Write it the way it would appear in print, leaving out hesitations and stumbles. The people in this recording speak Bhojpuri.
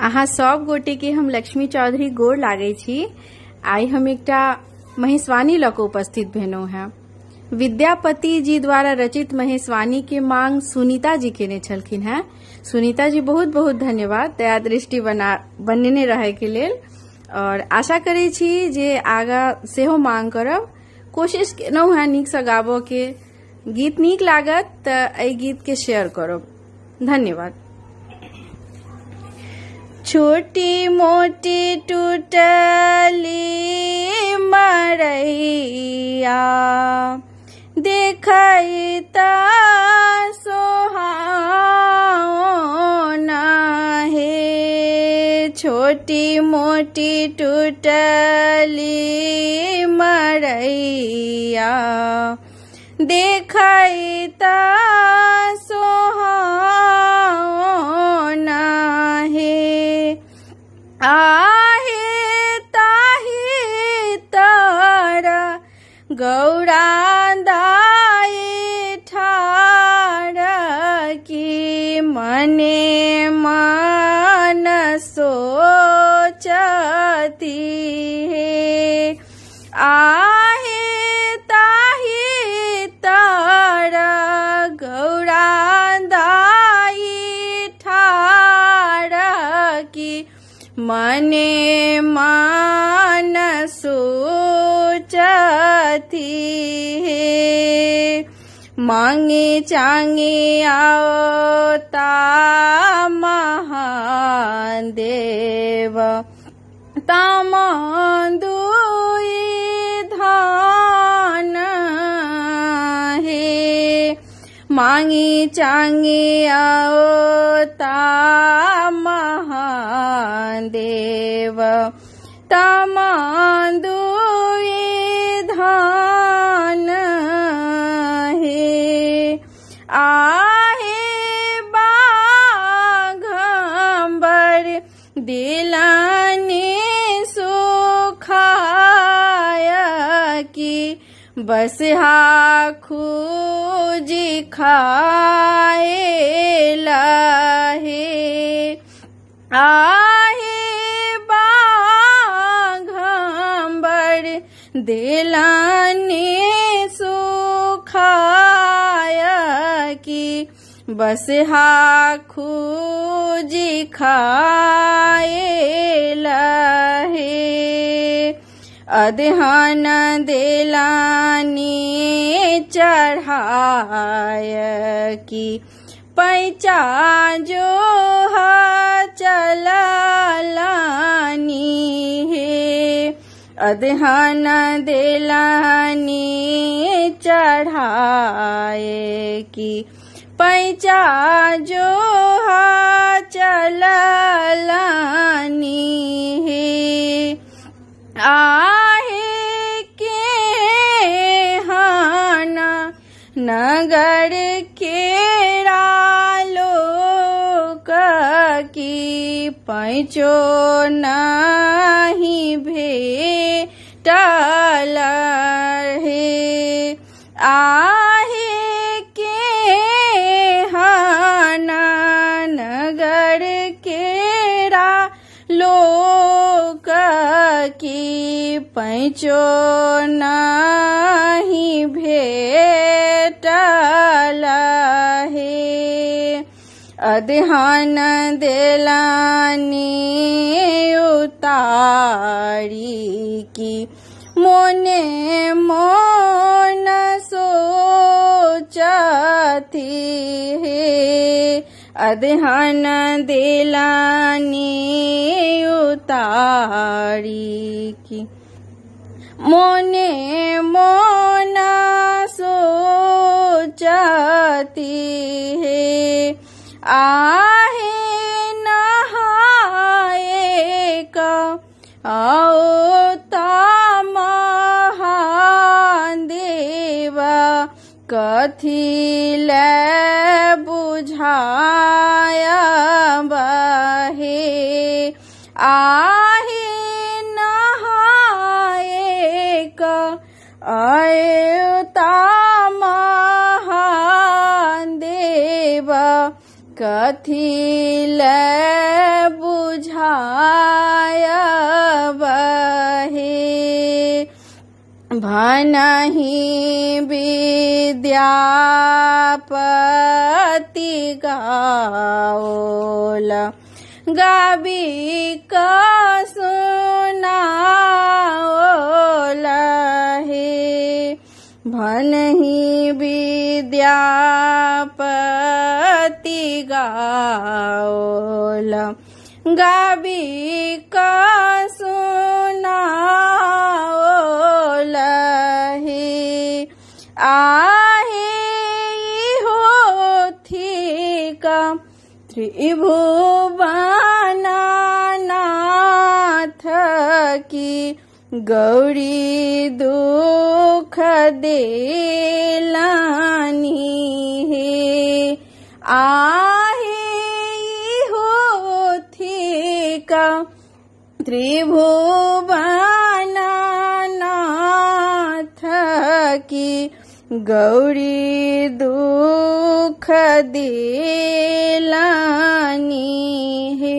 अहाँ सब गोटे के हम लक्ष्मी चौधरी गोर लागे छी। आई हम एकटा महेशवाणी लऽ कऽ उपस्थित भेलहुँ हैं। विद्यापति जी द्वारा रचित महेशवाणी के मांग सुनीता जी केने छलखिन हैं। सुनीता जी बहुत बहुत धन्यवाद दया दृष्टि बनेने रहे के लेल, और आशा करे छी जे आगा सेहो मांग करब। कोशिश केलहुँ हैं नीक सँ गाबऽ के। गीत नीक लागत तऽ एहि गीत के शेयर करब। धन्यवाद। छोटी मोटी टूटली मरैया देखई ता सोहाना है। छोटी मोटी टूटली मरैया देखई ता सोहाना है। आहे ताही तारा गौरा दाई ठारा की मने मन सोचती है। आहे ताही तारा गौरा दाई ठारा की मने मन सोचती है। मांगे चांगे आओ ता महादेव तामंदुई धान है। मांगे चांगे आओ ता महादेव तामंदुई धान है। आहे बाघंबर दिलाने सुखाया की बस हा खूजी खाए लाहे। आहे बाघंबर दिलाने सुखाया की बस हा खूजी खाए लाहे। अदहन दिलानी चढ़ाय की पैचा जो चलानी है। अदहन दिलानी चढ़ाए की पैचा जो चलानी है। आहे के हाना नगर केरा लोक की पैचो नहीं भेटल है। आहे के हाना नगर केरा लोक की पैचो नहीं भेटल है। अदहन दिलानी उतारी की मोने मोन सोचती है। अदहन दिलानी उतारी की मोने मोन सोचती है। आहे नहाए का आओ ता महादेव कथी ले बुझाया बहे। आहे नहाए का आए ता महादेव कथी ले बुझायबहे भनहि विद्यापति गाओल गाबी का सुनाओल हे भनहि विद्यापति गाओल गाबी का सुनाओल हे आहे होथी का त्रिभुवननाथ की गौरी दुख देलानी हे आहे होथी का त्रिभुवननाथ की गौरी दुख देलानी हे।